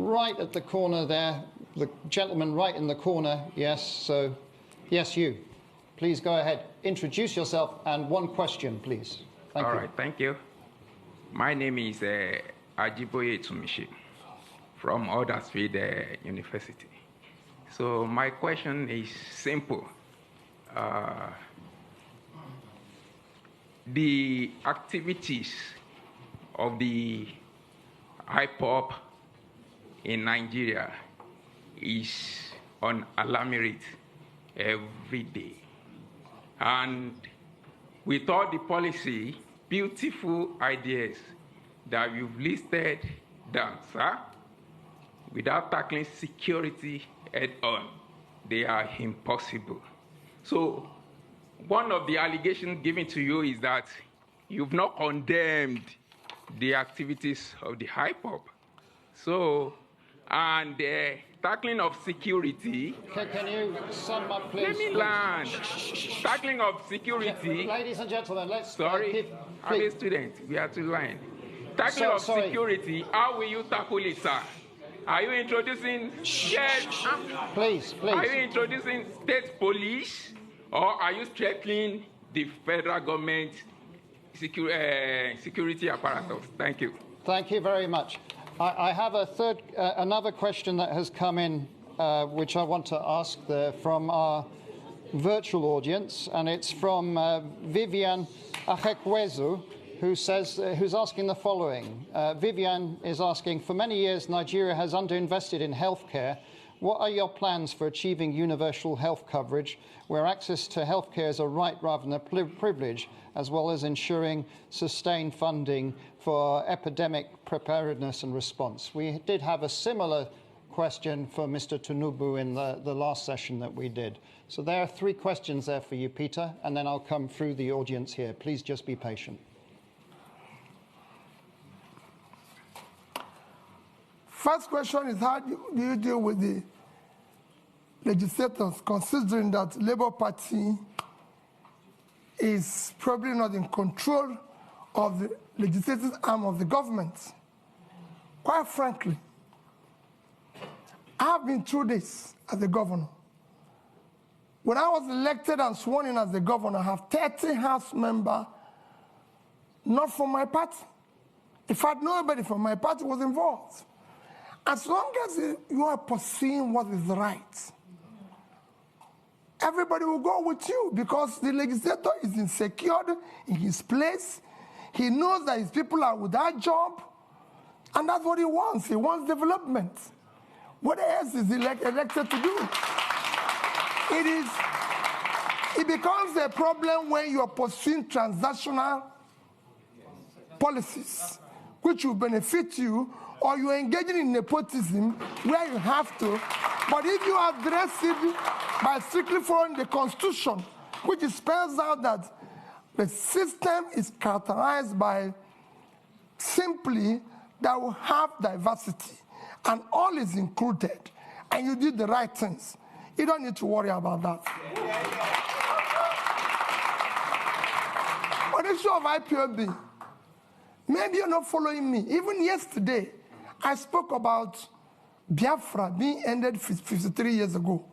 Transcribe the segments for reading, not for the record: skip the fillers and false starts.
right at the corner there. The gentleman right in the corner. Yes, so, yes, you. Please go ahead. Introduce yourself and one question, please. Thank you. All right, thank you. My name is Ajiboye Tsumishi from Huddersfield University. So my question is simple. The activities of the IPOB in Nigeria is on alarming rate every day. And with all the policy, beautiful ideas that you've listed down, sir, without tackling security head on, they are impossible. So one of the allegations given to you is that you've not condemned the activities of the IPOB. So, and tackling of security. Can you sum up, please? Let me land. Tackling of security. Ladies and gentlemen, let's. Sorry, I'm a student. We are to line. Tackling of security. How will you tackle it, sir? Are you introducing? Yes. Please. Are you introducing state police, or are you strengthening the federal government security apparatus? Thank you. Thank you very much. I have another question that has come in, which I want to ask from our virtual audience, and it's from Vivian Achekwezu, who's asking the following. Vivian is asking, for many years, Nigeria has underinvested in healthcare. What are your plans for achieving universal health coverage, where access to healthcare is a right rather than a privilege, as well as ensuring sustained funding for epidemic preparedness and response? We did have a similar question for Mr. Tinubu in the last session that we did. So there are 3 questions there for you, Peter, and then I'll come through the audience here. Please just be patient. First question is, how do you deal with the legislators, considering that Labour Party is probably not in control of the legislative arm of the government? Quite frankly, I have been through this as the governor. When I was elected and sworn in as the governor, I have 30 House members, not from my party. In fact, nobody from my party was involved. As long as you are pursuing what is right, everybody will go with you, because the legislator is insecure in his place. He knows that his people are without job, and that's what he wants. He wants development. What else is he elected to do? It becomes a problem when you are pursuing transactional policies, which will benefit you, or you're engaging in nepotism where you have to. But if you address it by strictly following the Constitution, which spells out that the system is characterized by simply that we have diversity and all is included, and you did the right things, you don't need to worry about that. On the issue of IPOB, maybe you're not following me. Even yesterday, I spoke about Biafra being ended 53 years ago.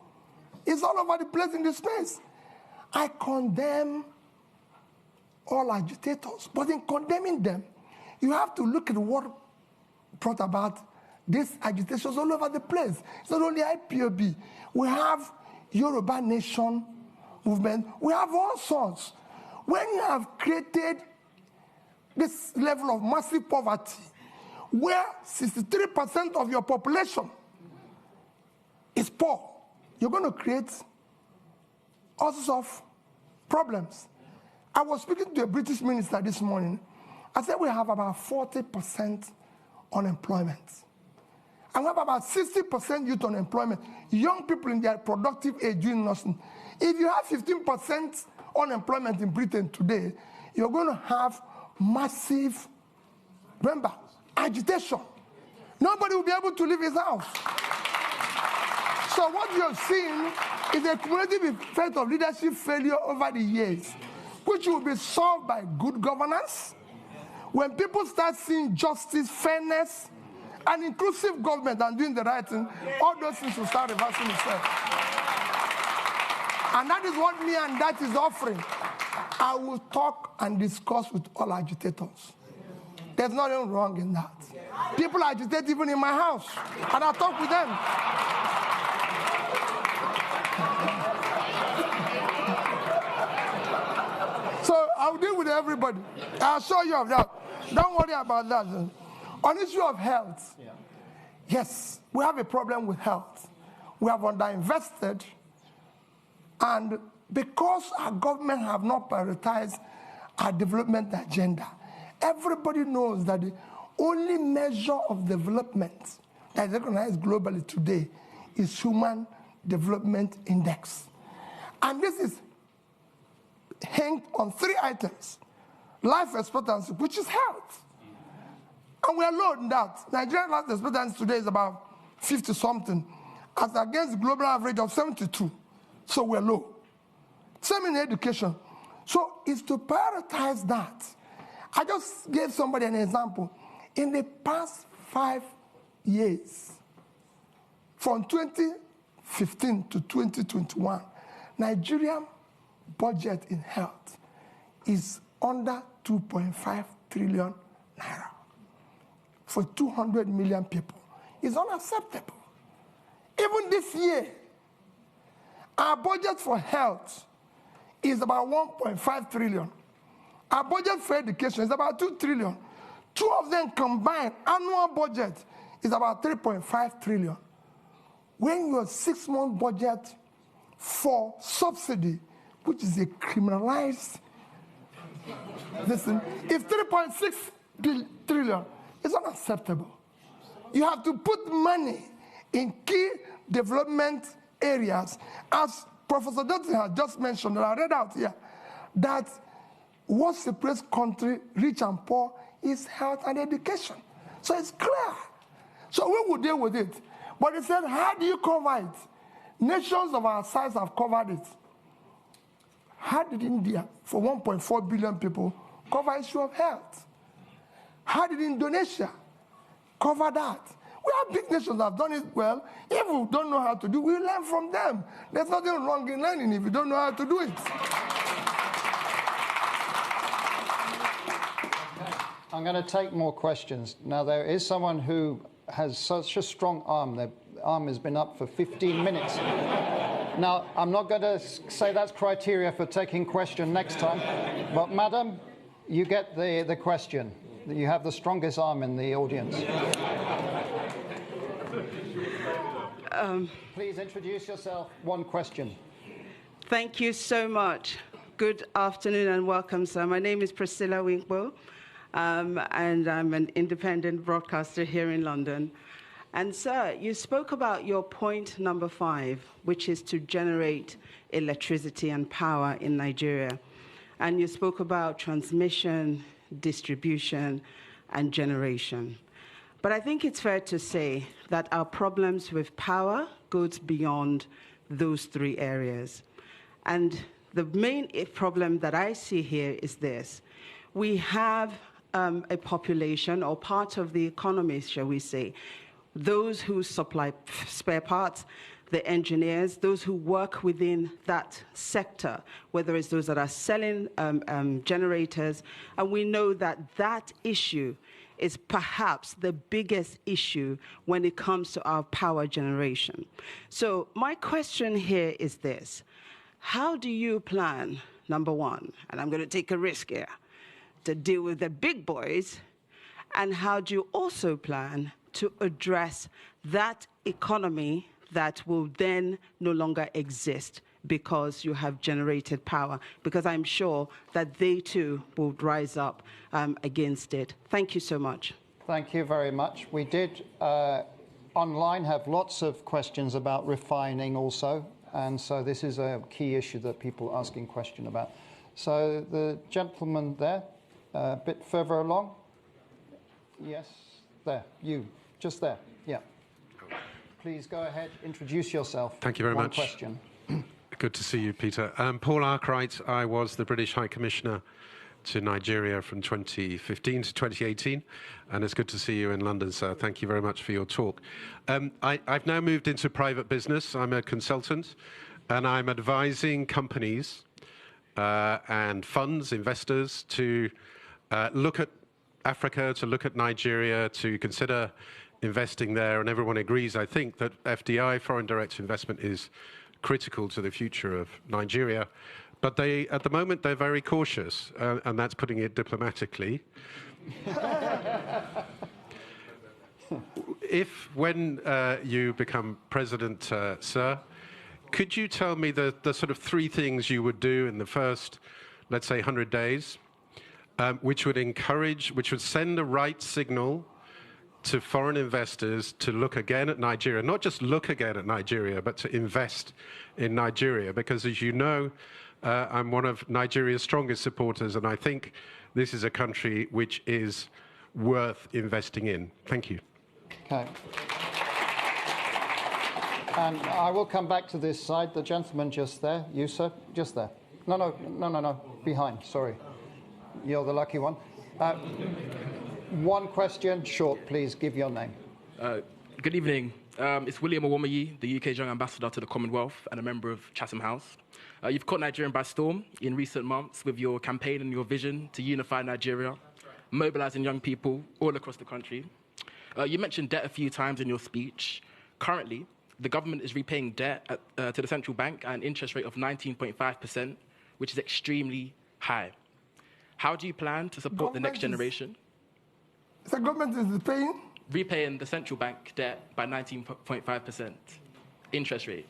It's all over the place in the space. I condemn all agitators, but in condemning them, you have to look at what brought about these agitations all over the place. It's not only IPOB. We have Yoruba Nation movement. We have all sorts. When you have created this level of massive poverty, where 63% of your population is poor, you're going to create all sorts of problems. I was speaking to a British minister this morning. I said we have about 40% unemployment. And we have about 60% youth unemployment, young people in their productive age doing nothing. If you have 15% unemployment in Britain today, you're going to have massive, remember, agitation. Nobody will be able to leave his house. So what you're seeing is a cumulative effect of leadership failure over the years, which will be solved by good governance. When people start seeing justice, fairness, an inclusive government and doing the right thing, all those things will start reversing itself. And that is what me and that is offering. I will talk and discuss with all agitators. There's nothing wrong in that. People agitate even in my house, and I talk with them. So I'll deal with everybody. I'll show you of that. Don't worry about that. On issue of health, yes, we have a problem with health. We have underinvested, and because our government have not prioritized our development agenda, everybody knows that the only measure of development that is recognized globally today is Human Development Index. And this is hanged on 3 items: life expectancy, which is health. And we are low in that. Nigerian life expectancy today is about 50-something, as against the global average of 72. So we're low. Same in education. So it's to prioritize that. I just gave somebody an example. In the past 5 years, from 2015 to 2021, Nigerian budget in health is under 2.5 trillion naira for 200 million people. It's unacceptable. Even this year, our budget for health is about 1.5 trillion. Our budget for education is about 2 trillion. 2 of them combined, annual budget is about 3.5 trillion. When your 6-month budget for subsidy, which is a criminalized, listen, if 3.6 trillion, it's unacceptable. You have to put money in key development areas, as Professor Dutton has just mentioned, and I read out here, that what separates country, rich and poor, is health and education. So it's clear. So we will deal with it. But he said, how do you cover it? Nations of our size have covered it. How did India, for 1.4 billion people, cover issue of health? How did Indonesia cover that? We have big nations that have done it well. If we don't know how to do it, we learn from them. There's nothing wrong in learning if you don't know how to do it. I'm going to take more questions. Now, there is someone who has such a strong arm. Their arm has been up for 15 minutes. Now, I'm not going to say that's criteria for taking question next time, but madam, you get the question. You have the strongest arm in the audience. Please introduce yourself. One question. Thank you so much. Good afternoon and welcome, sir. My name is Priscilla Winkbo, and I'm an independent broadcaster here in London. And sir, you spoke about your point number 5, which is to generate electricity and power in Nigeria. And you spoke about transmission, distribution, and generation. But I think it's fair to say that our problems with power goes beyond those 3 areas. And the main problem that I see here is this. We have a population, or part of the economy, shall we say, those who supply spare parts, the engineers, those who work within that sector, whether it's those that are selling generators, and we know that that issue is perhaps the biggest issue when it comes to our power generation. So my question here is this. How do you plan, number 1, and I'm going to take a risk here, to deal with the big boys, and how do you also plan to address that economy that will then no longer exist because you have generated power? Because I'm sure that they too will rise up against it. Thank you so much. Thank you very much. We did online have lots of questions about refining also, and so this is a key issue that people are asking question about. So the gentleman there, a bit further along. Yes, there, you, just there, yeah. Please go ahead, introduce yourself. Thank you very much. One question. Good to see you, Peter. Paul Arkwright, I was the British High Commissioner to Nigeria from 2015 to 2018, and it's good to see you in London, sir. Thank you very much for your talk. I've now moved into private business. I'm a consultant, and I'm advising companies and funds, investors, to look at Africa, to look at Nigeria, to consider investing there, and everyone agrees, I think, that FDI, foreign direct investment, is critical to the future of Nigeria. But at the moment, they're very cautious, and that's putting it diplomatically. When you become president, sir, could you tell me the sort of 3 things you would do in the first, let's say, 100 days, which would send the right signal to foreign investors to look again at Nigeria, not just look again at Nigeria, but to invest in Nigeria? Because as you know, I'm one of Nigeria's strongest supporters, and I think this is a country which is worth investing in. Thank you. Okay. And I will come back to this side. The gentleman just there. You, sir? Just there. No. Behind, sorry. You're the lucky one. One question, short, please. Give your name. Good evening. It's William Owomayi, the UK's young ambassador to the Commonwealth and a member of Chatham House. You've caught Nigeria by storm in recent months with your campaign and your vision to unify Nigeria, mobilizing young people all across the country. You mentioned debt a few times in your speech. Currently, the government is repaying debt to the central bank at an interest rate of 19.5%, which is extremely high. How do you plan to support the next generation? The government is paying? Repaying the central bank debt by 19.5% interest rate.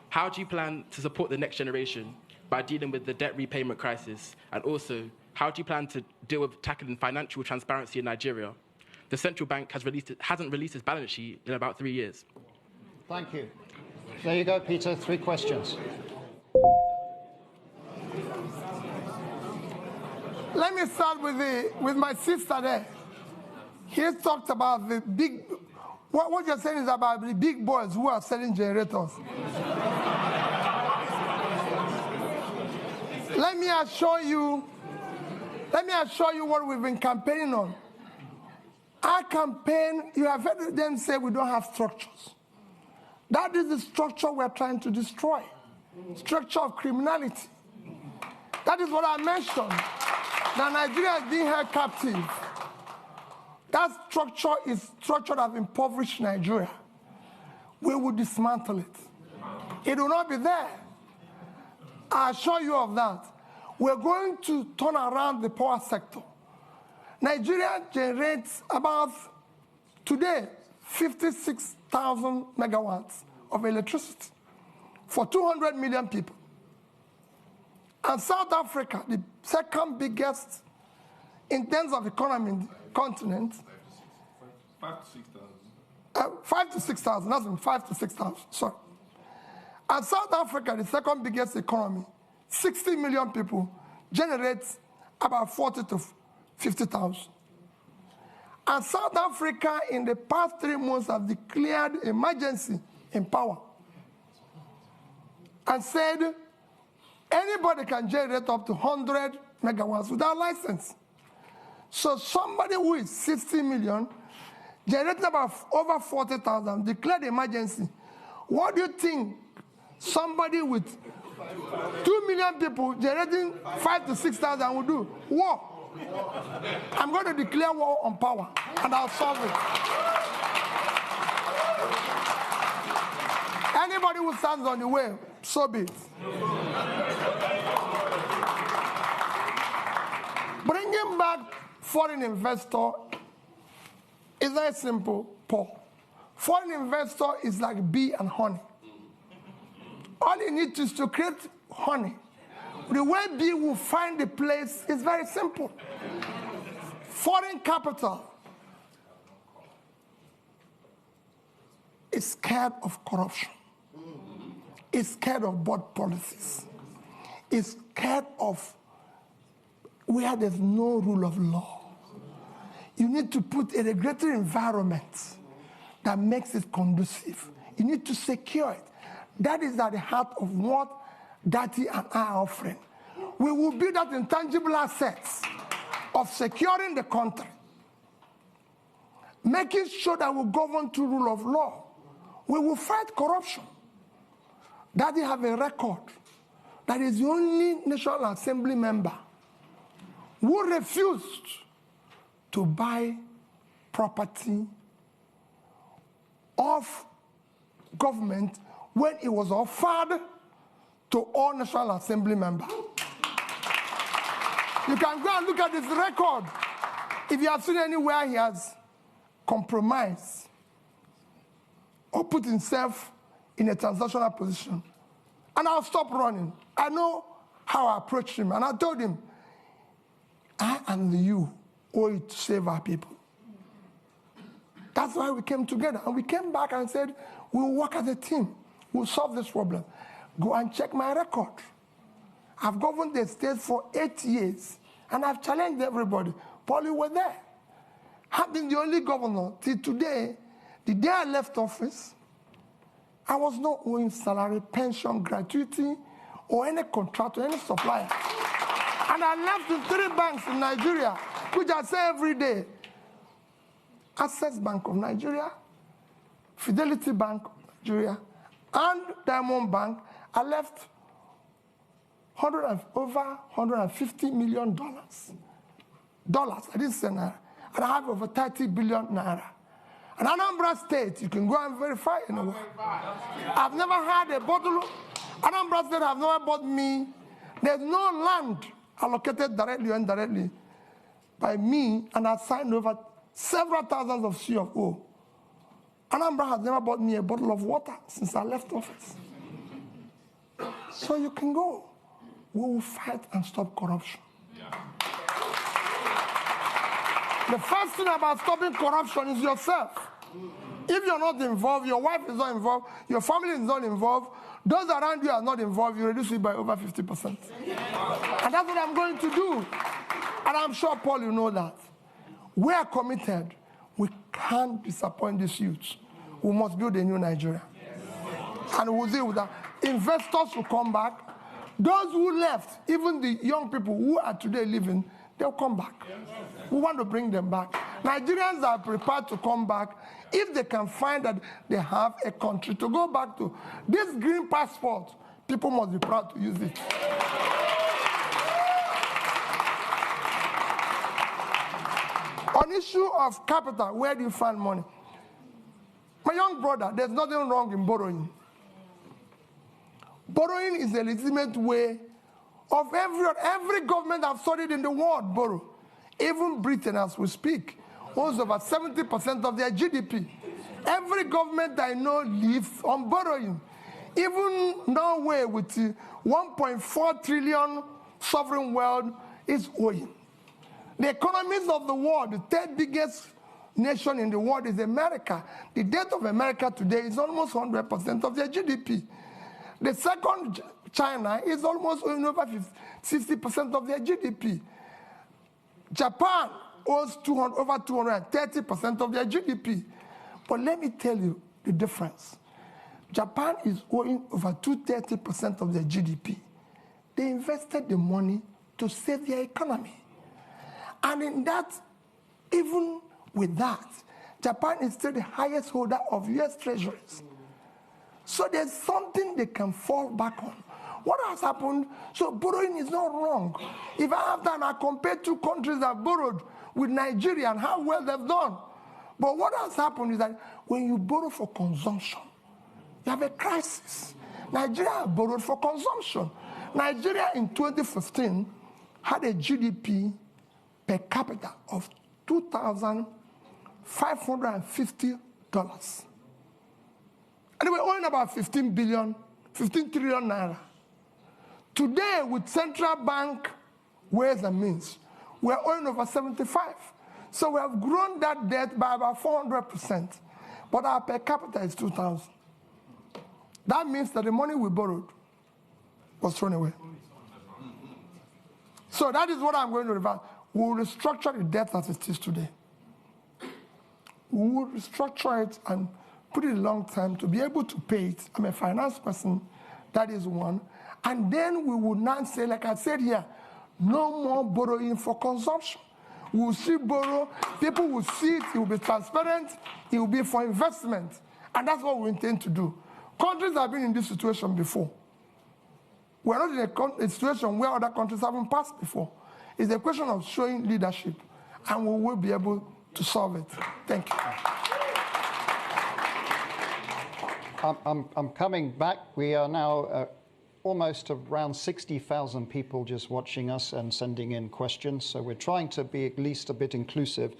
How do you plan to support the next generation by dealing with the debt repayment crisis? And also, how do you plan to deal with tackling financial transparency in Nigeria? The central bank hasn't released its balance sheet in about 3 years. Thank you. There you go, Peter. 3 questions. Let me start with my sister there. He talked about the big, what you're saying is about the big boys who are selling generators. Let me assure you what we've been campaigning on. Our campaign, you have heard them say we don't have structures. That is the structure we're trying to destroy. Structure of criminality. That is what I mentioned. That Nigeria is being held captive. That structure is structure that has impoverished Nigeria. We will dismantle it. It will not be there. I assure you of that. We're going to turn around the power sector. Nigeria generates about, today, 56,000 megawatts of electricity for 200 million people. And South Africa, the second biggest in terms of economy in the continent, 5 to 6,000. 5 to 6,000, that's 5 to 6,000, sorry. And South Africa, the second biggest economy, 60 million people, generates about 40 to 50,000. And South Africa, in the past 3 months, have declared emergency in power and said anybody can generate up to 100 megawatts without license. So somebody who is 60 million, generating about over 40,000, declared emergency. What do you think somebody with 2 million people generating 5 to 6,000 will do? War. I'm going to declare war on power, and I'll solve it. Anybody who stands on the way, so be it. Bringing back foreign investor is very simple, Paul. Foreign investor is like bee and honey. All you need is to create honey. The way bee will find the place is very simple. Foreign capital is scared of corruption. Is scared of bad policies. Is scared of where there's no rule of law. You need to put a regulatory environment that makes it conducive. You need to secure it. That is at the heart of what Dati and I are offering. we will build that intangible assets of securing the country, making sure that we govern to rule of law. We will fight corruption. Daddy have a record that is the only National Assembly member who refused to buy property of government when it was offered to all National Assembly members. You can go and look at his record. If you have seen anywhere he has compromised or put himself in a transactional position. And I'll stop running. I know how I approached him. And I told him, I and you owe it to save our people. That's why we came together. And we came back and said, we'll work as a team. We'll solve this problem. Go and check my record. I've governed the state for 8 years. And I've challenged everybody. Paul, you were there. I've been the only governor till today. The day I left office, I was not owing salary, pension, gratuity, or any contract to any supplier. And I left in 3 banks in Nigeria, which I say every day. Access Bank of Nigeria, Fidelity Bank of Nigeria, and Diamond Bank. I left over $150 million. I didn't say naira. And I have over 30 billion naira. And Anambra State, you can go and verify anywhere. I've never had a bottle. Anambra State have never bought me. There's no land allocated directly or indirectly by me, and I've signed over several thousands of CFO. Anambra has never bought me a bottle of water since I left office. So you can go. We will fight and stop corruption. The first thing about stopping corruption is yourself. If you're not involved, your wife is not involved, your family is not involved, those around you are not involved, you reduce it by over 50%. And that's what I'm going to do. And I'm sure, Paul, you know that. We are committed. We can't disappoint these youths. We must build a new Nigeria. And we'll deal with that. Investors will come back. Those who left, even the young people who are today living, they'll come back. We want to bring them back. Nigerians are prepared to come back if they can find that they have a country to go back to. This green passport, people must be proud to use it. On issue of capital, where do you find money? My young brother, there's nothing wrong in borrowing. Borrowing is a legitimate way of every government I've studied in the world borrow. Even Britain, as we speak, owns over 70% of their GDP. Every government I know lives on borrowing. Even Norway, with 1.4 trillion sovereign wealth, is owing. The economies of the world, the 3rd biggest nation in the world is America. The debt of America today is almost 100% of their GDP. The second, China, is almost owing over 60% of their GDP. Japan owes over 230% of their GDP. But let me tell you the difference. Japan is owing over 230% of their GDP. They invested the money to save their economy. And in that, even with that, Japan is still the highest holder of US treasuries. So there's something they can fall back on. What has happened? So borrowing is not wrong. If I have done, I compare 2 countries that have borrowed with Nigeria and how well they've done. But what has happened is that when you borrow for consumption, you have a crisis. Nigeria borrowed for consumption. Nigeria in 2015 had a GDP per capita of $2,550. And they were owing about 15 trillion naira. Today, with central bank ways and means, we're owing over 75. So we have grown that debt by about 400%. But our per capita is 2,000. That means that the money we borrowed was thrown away. So that is what I'm going to reverse. We will restructure the debt as it is today. We will restructure it and put it a long time to be able to pay it. I'm a finance person. That is one. And then we will not say, like I said here, no more borrowing for consumption. We will see borrow, people will see it, it will be transparent, it will be for investment. And that's what we intend to do. Countries have been in this situation before. We're not in a situation where other countries haven't passed before. It's a question of showing leadership, and we will be able to solve it. Thank you. I'm coming back. We are now almost around 60,000 people just watching us and sending in questions, so we're trying to be at least a bit inclusive.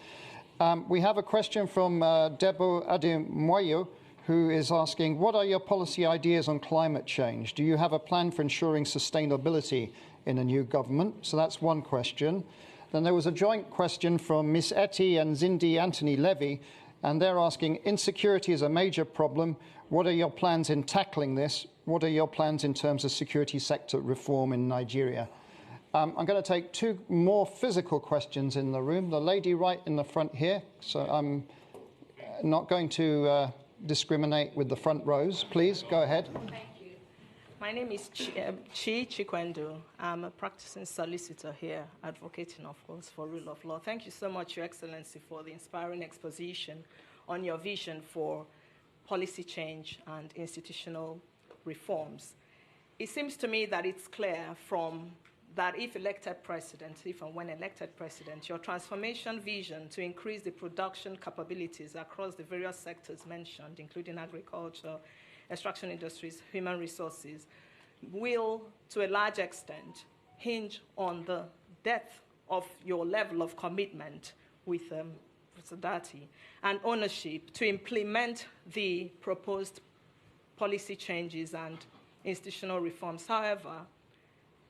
We have a question from Debo Ademoyo, who is asking, what are your policy ideas on climate change? Do you have a plan for ensuring sustainability in a new government? So that's one question. Then there was a joint question from Miss Etty and Zindi Anthony Levy, and they're asking, insecurity is a major problem. What are your plans in tackling this? What are your plans in terms of security sector reform in Nigeria? I'm going to take two more physical questions in the room. The lady right in the front here. So I'm not going to discriminate with the front rows. Please, go ahead. Thank you. My name is Chi Chikwendo. I'm a practicing solicitor here, advocating, of course, for rule of law. Thank you so much, Your Excellency, for the inspiring exposition on your vision for policy change and institutional reforms. It seems to me that it's clear from that if elected president, if and when elected president, your transformation vision to increase the production capabilities across the various sectors mentioned, including agriculture, extraction industries, human resources, will, to a large extent, hinge on the depth of your level of commitment with solidarity and ownership to implement the proposed policy changes and institutional reforms. However,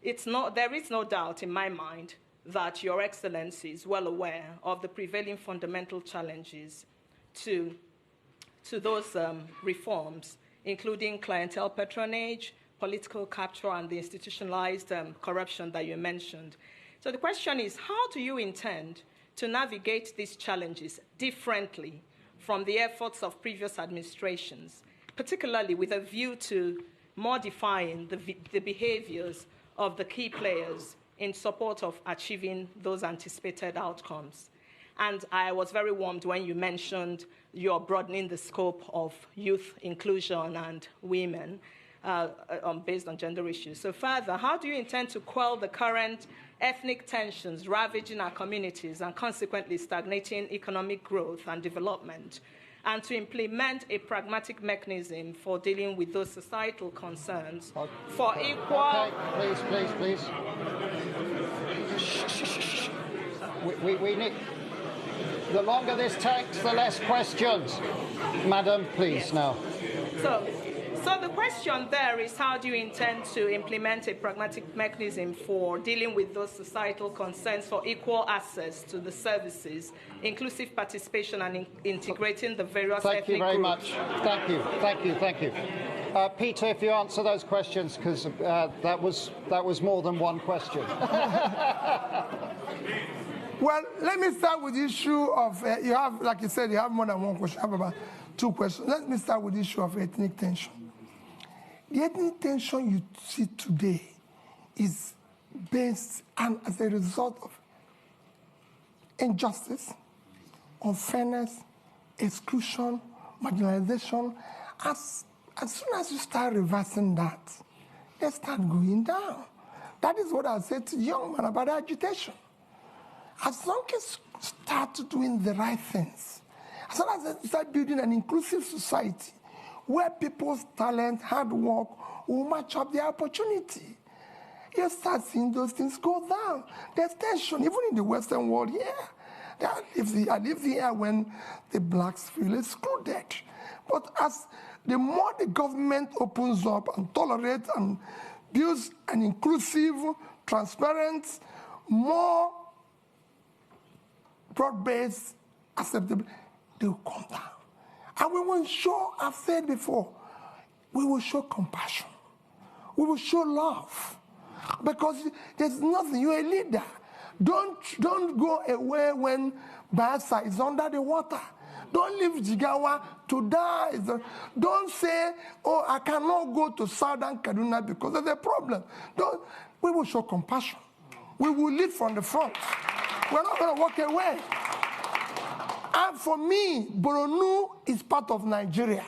there is no doubt in my mind that Your Excellency is well aware of the prevailing fundamental challenges to those reforms, including clientele patronage, political capture, and the institutionalized corruption that you mentioned. So the question is, how do you intend to navigate these challenges differently from the efforts of previous administrations, particularly with a view to modifying the behaviors of the key players in support of achieving those anticipated outcomes? And I was very warmed when you mentioned you're broadening the scope of youth inclusion and women based on gender issues. So further, how do you intend to quell the current ethnic tensions ravaging our communities and consequently stagnating economic growth and development, and to implement a pragmatic mechanism for dealing with those societal concerns for equal... Okay, please. We need... The longer this takes, the less questions. Madam, please, yes. Now. So the question there is, how do you intend to implement a pragmatic mechanism for dealing with those societal concerns for equal access to the services, inclusive participation, and integrating the various ethnic groups? Thank you very much. Thank you. Peter, if you answer those questions, because that was more than one question. Well, let me start with the issue of, you have, like you said, you have more than one question. I have about two questions. Let me start with the issue of ethnic tension. The ethnic tension you see today is based and as a result of injustice, unfairness, exclusion, marginalization. As soon as you start reversing that, they start going down. That is what I said to young man about agitation. As long as you start doing the right things, as long as you start building an inclusive society where people's talent, hard work will match up their opportunity, you start seeing those things go down. There's tension, even in the Western world here. I lived here when the blacks feel excluded. But as the more the government opens up and tolerates and builds an inclusive, transparent, more broad-based, acceptable, they will come down. And we will show, I've said before, we will show compassion. We will show love. Because there's nothing, you're a leader. Don't go away when Biafra is under the water. Don't leave Jigawa to die. Don't say, oh, I cannot go to Southern Kaduna because there's a problem. We will show compassion. We will lead from the front. We're not going to walk away. And for me, Borno is part of Nigeria.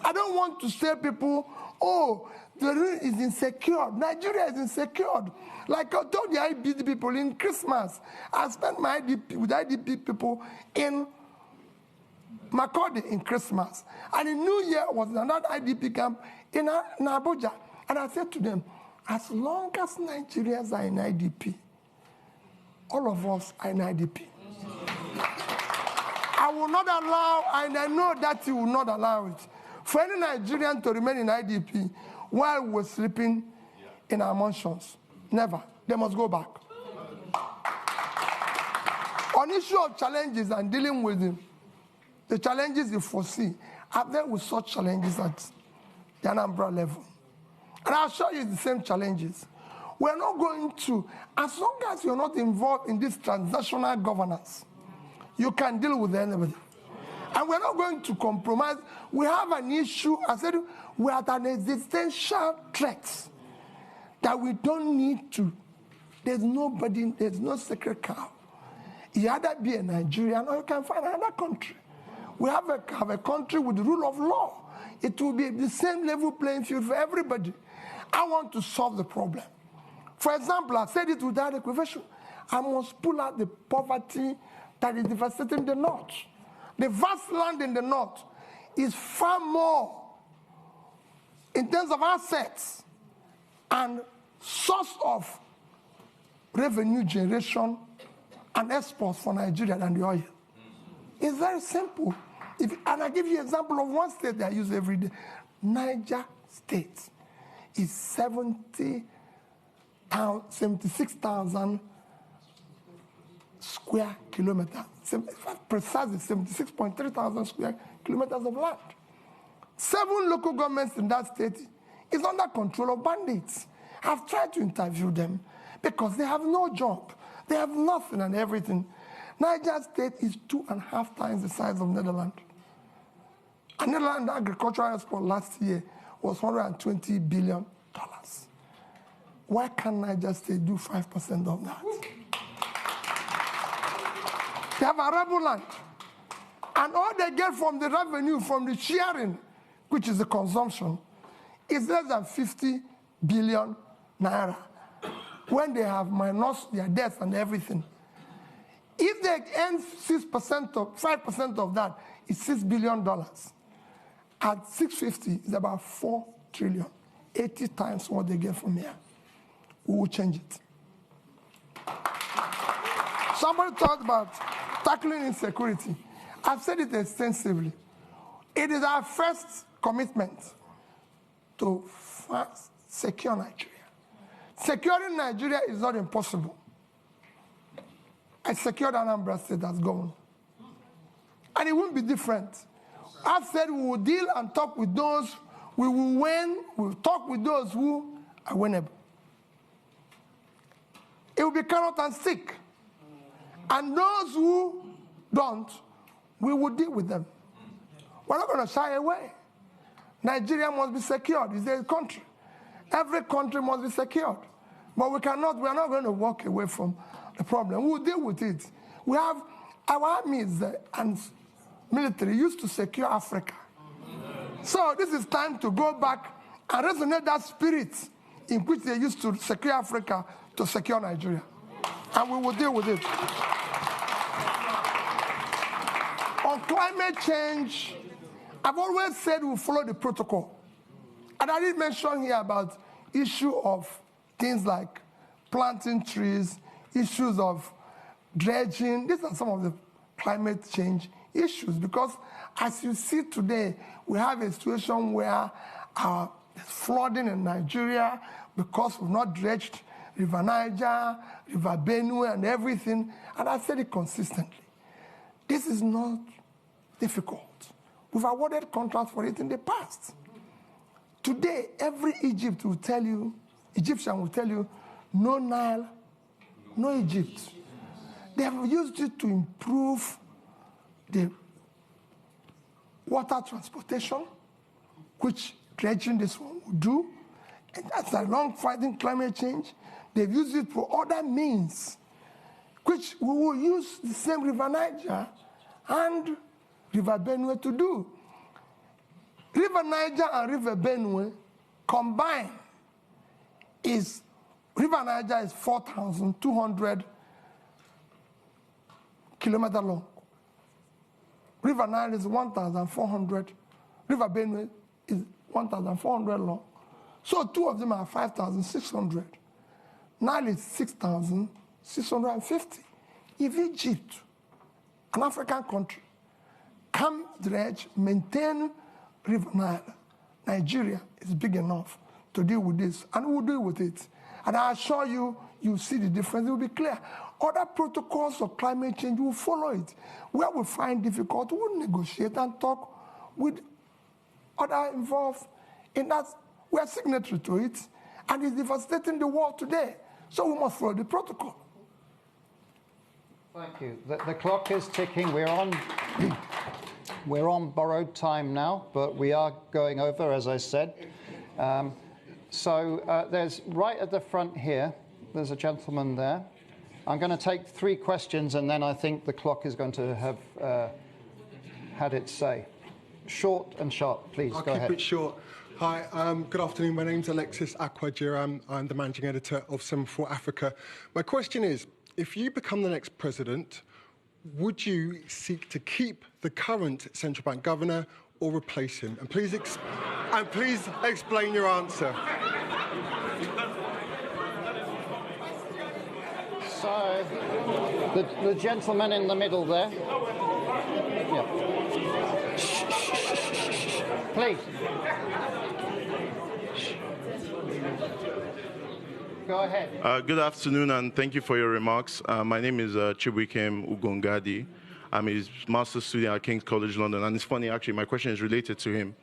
I don't want to say people, oh, the region is insecure. Nigeria is insecure. Like I told the IDP people in Christmas, I spent my IDP with IDP people in Makurdi in Christmas. And in New Year was another IDP camp in Abuja. And I said to them, as long as Nigerians are in IDP, all of us are in IDP. I will not allow, and I know that you will not allow it, for any Nigerian to remain in IDP while we're sleeping in our mansions. Never. They must go back. On issue of challenges and dealing with them, the challenges you foresee, I've dealt with such challenges at the Anambra level. And I'll show you the same challenges. We're not going to, as long as you're not involved in this transnational governance, you can deal with anybody. And we're not going to compromise. We have an issue, I said, we're at an existential threat that we don't need to. There's nobody, there's no sacred cow. You either be a Nigerian or you can find another country. We have a country with the rule of law. It will be the same level playing field for everybody. I want to solve the problem. For example, I said it without equivocation. I must pull out the poverty that is devastating the north. The vast land in the north is far more in terms of assets and source of revenue generation and exports for Nigeria than the oil. It's very simple. And I give you an example of one state that I use every day. Niger State is 76,000 square kilometers. Precisely 76.3 thousand square kilometers of land. 7 local governments in that state is under control of bandits. I've tried to interview them because they have no job. They have nothing and everything. Niger State is 2.5 times the size of Netherlands. And Netherlands agricultural export last year was $120 billion. Why can't Niger State do 5% of that? They have arable land. And all they get from the revenue, from the sharing, which is the consumption, is less than 50 billion naira. When they have minus their debts and everything. If they earn 6% or 5% of that, it's $6 billion. At 650, it's about 4 trillion. 80 times what they get from here. We will change it. Somebody talked about tackling insecurity. I've said it extensively. It is our first commitment to secure Nigeria. Securing Nigeria is not impossible. I secured Anambra State as governor. And it won't be different. I've said we will deal and talk with those we will win, we'll talk with those who are winnable. It will be carrot and stick. And those who don't, we will deal with them. We're not going to shy away. Nigeria must be secured. It's a country. Every country must be secured. But we're not going to walk away from the problem. We'll deal with it. We have our armies and military used to secure Africa. So this is time to go back and resonate that spirit in which they used to secure Africa to secure Nigeria. And we will deal with it. On climate change, I've always said we'll follow the protocol. And I did mention here about issue of things like planting trees, issues of dredging. These are some of the climate change issues because as you see today, we have a situation where there's flooding in Nigeria because we've not dredged River Niger, River Benue, and everything. And I said it consistently. This is not difficult. We've awarded contracts for it in the past. Today, every Egyptian will tell you, no Nile, no Egypt. They have used it to improve the water transportation, which dredging this one will do. And as a long fighting climate change, they've used it for other means, which we will use the same River Niger and River Benue to do. River Niger and River Benue combined is, River Niger is 4,200 kilometers long. River Nile is 1,400. River Benue is 1,400 long. So two of them are 5,600. Nile is 6,650. If Egypt, an African country, can dredge, maintain River Nile, Nigeria is big enough to deal with this, and we'll deal with it. And I assure you, you see the difference, it will be clear. Other protocols of climate change will follow it. Where we find difficult, we'll negotiate and talk with others involved in that. We are signatory to it, and it's devastating the world today. So we must follow the protocol. Thank you. The clock is ticking. We're on borrowed time now, but we are going over, as I said. There's right at the front here, there's a gentleman there. I'm going to take 3 questions, and then I think the clock is going to have had its say. Short and sharp, please. I'll go ahead. Keep it short. Hi, good afternoon. My name's Alexis Akwajiram. I'm the managing editor of Semaphore Africa. My question is, if you become the next president, would you seek to keep the current central bank governor or replace him? And please explain your answer. So, the gentleman in the middle there. Yeah. Please. Go ahead. Good afternoon, and thank you for your remarks. My name is Chibuikem Ugongadi. I'm a master's student at King's College London, and it's funny, actually, my question is related to him.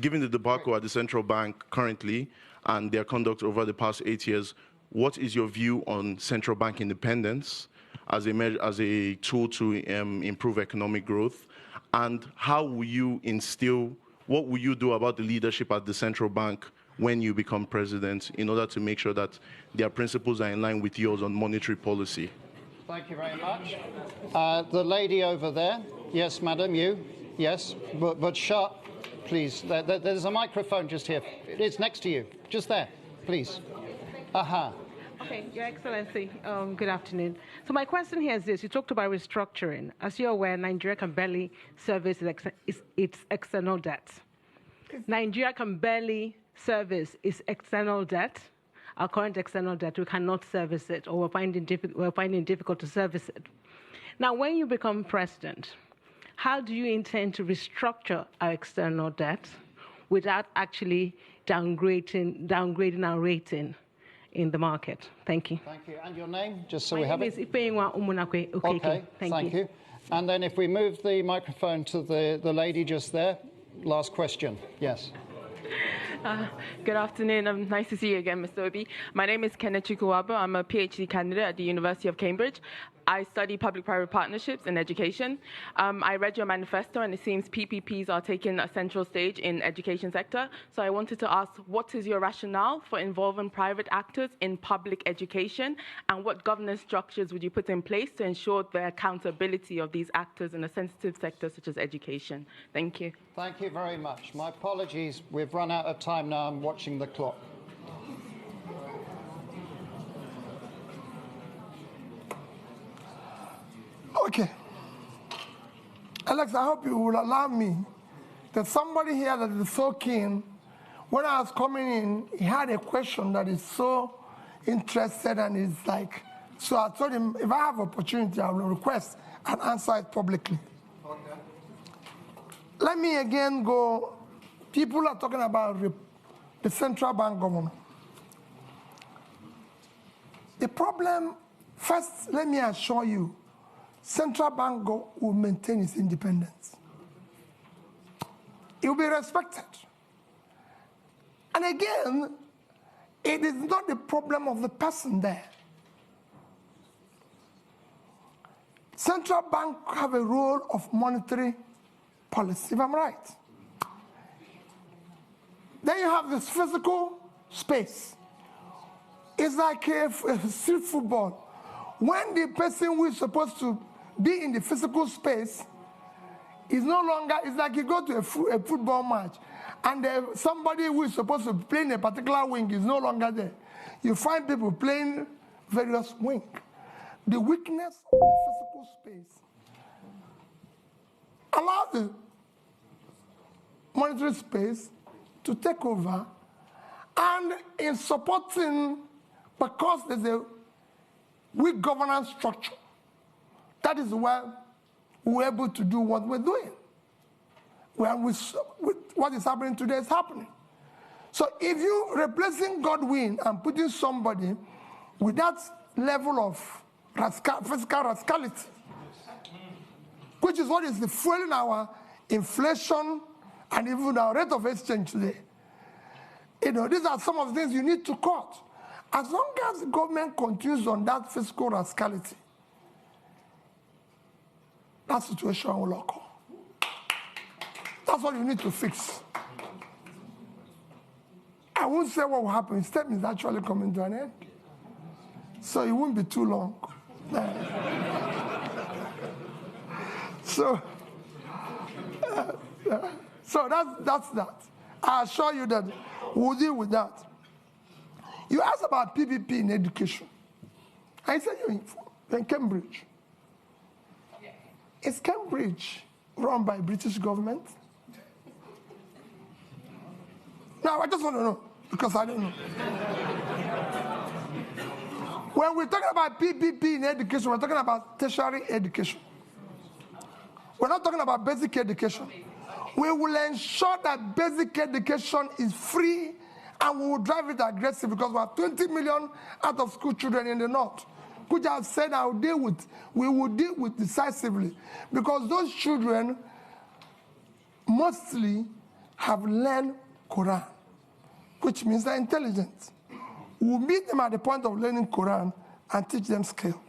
Given the debacle at the central bank currently and their conduct over the past 8 years, what is your view on central bank independence as a tool to improve economic growth? And how will you what will you do about the leadership at the central bank when you become president in order to make sure that their principles are in line with yours on monetary policy? Thank you very much. The lady over there. Yes, madam, you. Yes, but sharp, please. There's a microphone just here. It's next to you. Just there, please. Aha. Okay, Your Excellency, good afternoon. So my question here is this. You talked about restructuring. As you're aware, Nigeria can barely service its external debt. Nigeria can barely service its external debt. Our current external debt, we cannot service it, or we're finding it difficult to service it. Now, when you become president, how do you intend to restructure our external debt without actually downgrading our rating in the market? Thank you. Thank you. And your name, just so My we have it? name is Ifeyinwa Umunakwe. Okay, thank you. And then if we move the microphone to the lady just there, last question. Yes. Good afternoon. Nice to see you again, Mr. Obi. My name is Kenneth Chukwuabo. I'm a PhD candidate at the University of Cambridge. I study public-private partnerships in education. I read your manifesto, and it seems PPPs are taking a central stage in education sector. So I wanted to ask, what is your rationale for involving private actors in public education, and what governance structures would you put in place to ensure the accountability of these actors in a sensitive sector such as education? Thank you. Thank you very much. My apologies. We've run out of time now. I'm watching the clock. Okay. Alex, I hope you will allow me. There's somebody here that is so keen. When I was coming in, he had a question that is so interested, and is like, so I told him, if I have opportunity, I will request and answer it publicly. Okay. Let me again go. People are talking about the central bank governor. The problem, first, let me assure you, central bank will maintain its independence. It will be respected. And again, it is not the problem of the person there. Central bank have a role of monetary policy, if I'm right. Then you have this physical space. It's like a street football. When the person who is supposed to be in the physical space is no longer, it's like you go to a football match and somebody who is supposed to play in a particular wing is no longer there. You find people playing various wings. The weakness of the physical space allows the monetary space to take over, and in supporting, because there's a weak governance structure, that is where we're able to do what we're doing. What is happening today is happening. So if you're replacing Godwin and putting somebody with that level of physical rascality, which is what is fueling our inflation and even our rate of exchange today, these are some of the things you need to cut. As long as the government continues on that fiscal rascality, that situation will occur. That's what you need to fix. I won't say what will happen. His term is actually coming to an end. So it won't be too long. So that's that. I assure you that we'll deal with that. You asked about PPP in education. I said you're in Cambridge. Is Cambridge run by British government? No, I just want to know, because I don't know. When we're talking about PPP in education, we're talking about tertiary education. We're not talking about basic education. We will ensure that basic education is free, and we will drive it aggressive, because we have 20 million out-of-school children in the north, which I've said we will deal with decisively, because those children mostly have learned Quran, which means they're intelligent. We'll meet them at the point of learning Quran and teach them skill.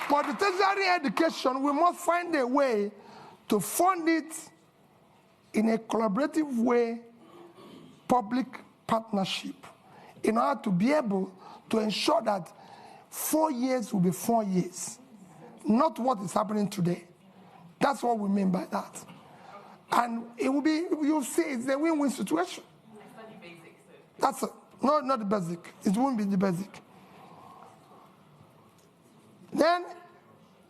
But the tertiary education, we must find a way to fund it in a collaborative way, public partnership, in order to be able to ensure that 4 years will be 4 years, not what is happening today. That's what we mean by that. And it will be, you'll see, it's a win-win situation. That's it. No, not the basic. It won't be the basic. Then,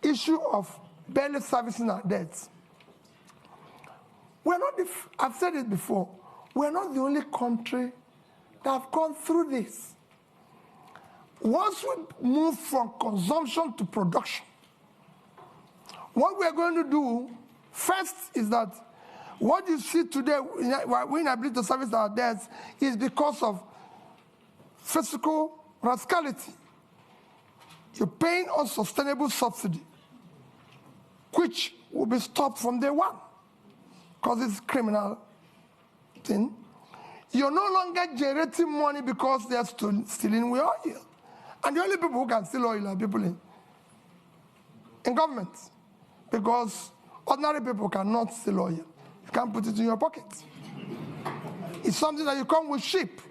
issue of barely servicing our debts. We're not, I've said it before, we're not the only country that have gone through this. Once we move from consumption to production, what we're going to do first is that what you see today, we're inability to service our debts, is because of fiscal rascality. You're paying unsustainable subsidy, which will be stopped from day one, because it's a criminal thing. You're no longer generating money because they're stealing with oil. And the only people who can steal oil are people in government, because ordinary people cannot steal oil. You can't put it in your pocket. It's something that you come with sheep.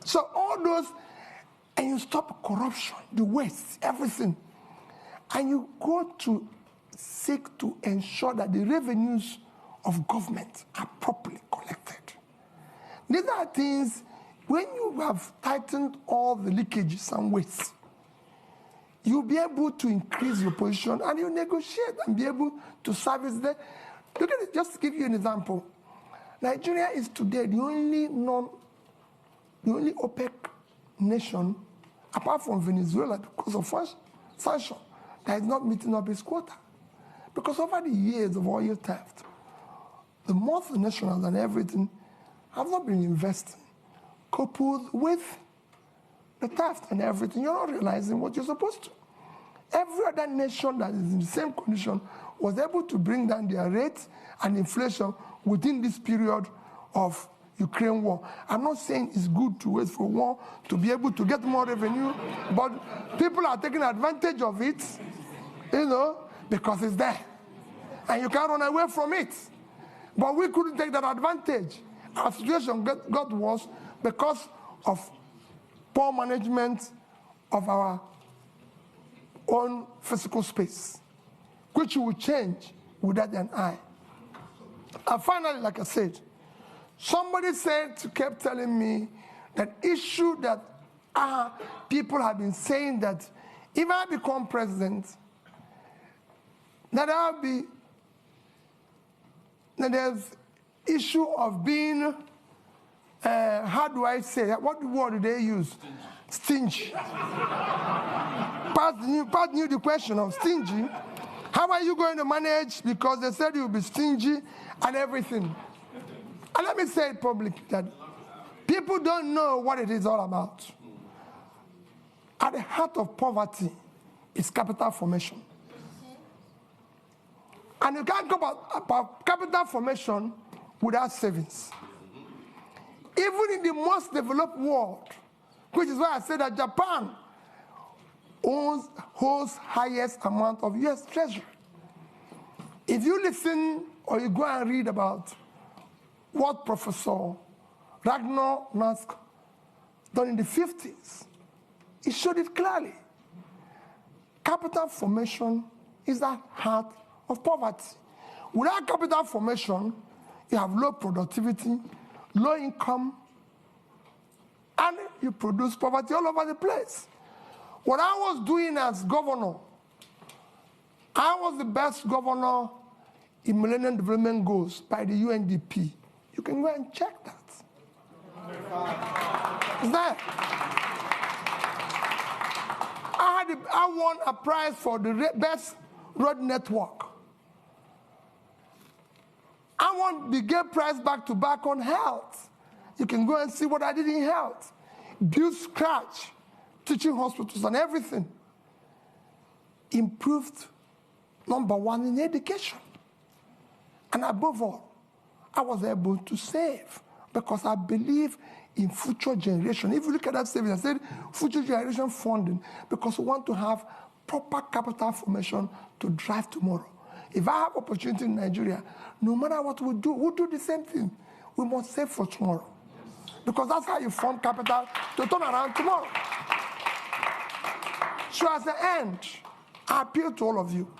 So all those, and you stop corruption, the waste, everything. And you go to seek to ensure that the revenues of government are properly collected. These are things, when you have tightened all the leakages and wastes, you'll be able to increase your position, and you negotiate and be able to service the. Look at it, just to give you an example. Nigeria is today the only OPEC nation, apart from Venezuela, because of sanction, that is not meeting up its quota. Because over the years of oil theft, the multinationals and everything have not been investing, coupled with the theft and everything. You're not realizing what you're supposed to. Every other nation that is in the same condition was able to bring down their rates and inflation within this period of Ukraine war. I'm not saying it's good to wait for war to be able to get more revenue, but people are taking advantage of it, because it's there. And you can't run away from it. But we couldn't take that advantage. Our situation got worse because of poor management of our own physical space, which will change with that and I. And finally, like I said, somebody kept telling me that issue that people have been saying that if I become president, that there's issue of being, how do I say that? What word do they use? Stingy. Pat knew the question of stingy. How are you going to manage? Because they said you'll be stingy and everything. And let me say it publicly that people don't know what it is all about. At the heart of poverty is capital formation. And you can't go about capital formation without savings. Even in the most developed world, which is why I said that Japan holds highest amount of US treasury. If you listen or you go and read about what Professor Ragnar Nask done in the 50s, he showed it clearly. Capital formation is the heart of poverty. Without capital formation, you have low productivity, low income, and you produce poverty all over the place. What I was doing as governor, I was the best governor in Millennium Development Goals by the UNDP. You can go and check that. It's there. I won a prize for the best road network. I won the Gay Prize back-to-back on health. You can go and see what I did in health. Build scratch, teaching hospitals and everything. Improved #1 in education. And above all, I was able to save because I believe in future generation. If you look at that savings, I said future generation funding because we want to have proper capital formation to drive tomorrow. If I have opportunity in Nigeria, no matter what we do, we'll do the same thing. We must save for tomorrow. Because that's how you form capital to turn around tomorrow. So as the end, I appeal to all of you.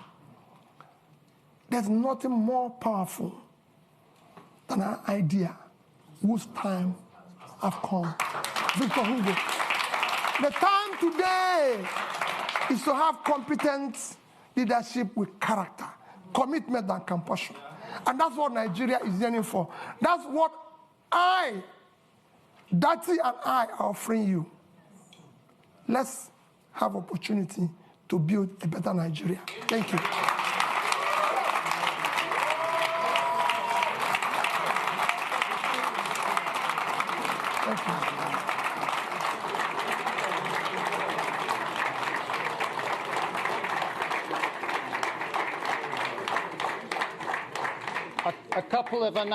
There's nothing more powerful than an idea whose time have come. Victor Hugo. The time today is to have competent leadership with character, commitment and compassion. And that's what Nigeria is yearning for. That's what Dati and I are offering you. Let's have opportunity to build a better Nigeria. Thank you. Thank you. A couple of announcements.